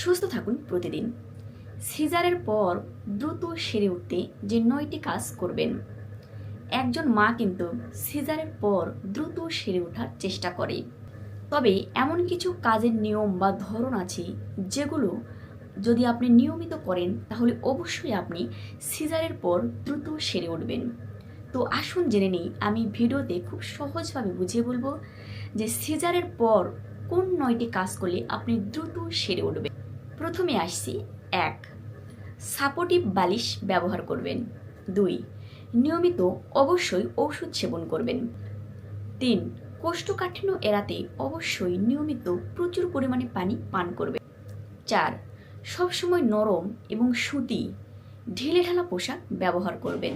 সুস্থ থাকুন প্রতিদিন। সিজারের পর দ্রুত সেরে উঠতে যে ৯টি কাজ করবেন। একজন মা কিন্তু সিজারের পর দ্রুত সেরে ওঠার চেষ্টা করে, তবে এমন কিছু কাজের নিয়ম বা ধরন আছে যেগুলো যদি আপনি নিয়মিত করেন তাহলে অবশ্যই আপনি সিজারের পর দ্রুত সেরে উঠবেন। তো আসুন জেনে নিই, আমি ভিডিওতে খুব সহজভাবে বুঝিয়ে বলবো যে সিজারের পর কোন ৯টি কাজ করলে আপনি দ্রুত সেরে উঠবেন। প্রথমে আসছি ১, সাপোর্টিভ বালিশ ব্যবহার করবেন। ২, নিয়মিত অবশ্যই ওষুধ সেবন করবেন। ৩, কোষ্ঠকাঠিন্য এড়াতে অবশ্যই নিয়মিত প্রচুর পরিমাণে পানি পান করবেন। ৪, সবসময় নরম এবং সুতি ঢিলেঢালা পোশাক ব্যবহার করবেন।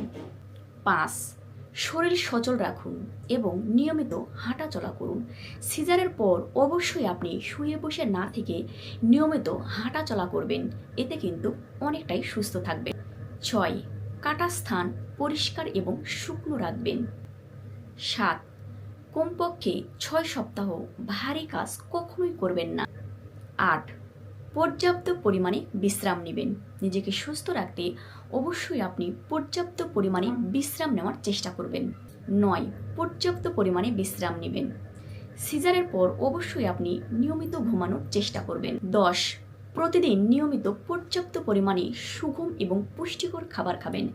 ৫, শরীর সচল রাখুন এবং নিয়মিত হাঁটাচলা করুন। সিজারের পর অবশ্যই আপনি শুয়ে বসে না থেকে নিয়মিত হাঁটাচলা করবেন, এতে কিন্তু অনেকটাই সুস্থ থাকবেন। ৬, কাটা স্থান পরিষ্কার এবং শুকনো রাখবেন। ৭, কমপক্ষে ৬ সপ্তাহ ভারী কাজ কখনোই করবেন না। ৮, পর্যাপ্ত পরিমাণে বিশ্রাম নেবেন। নিজেকে সুস্থ রাখতে অবশ্যই আপনি পর্যাপ্ত পরিমাণে বিশ্রাম নেওয়ার চেষ্টা করবেন। ৯, পর্যাপ্ত পরিমাণে বিশ্রাম নেবেন। সিজারের পর অবশ্যই আপনি নিয়মিত ঘুমানোর চেষ্টা করবেন। ১০, প্রতিদিন নিয়মিত পর্যাপ্ত পরিমাণে সুষম এবং পুষ্টিকর খাবার খাবেন,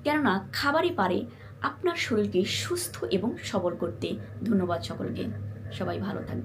কেননা খাবারই পারে আপনার শরীরকে সুস্থ এবং সবল করতে। ধন্যবাদ সকলকে, সবাই ভালো থাকবেন।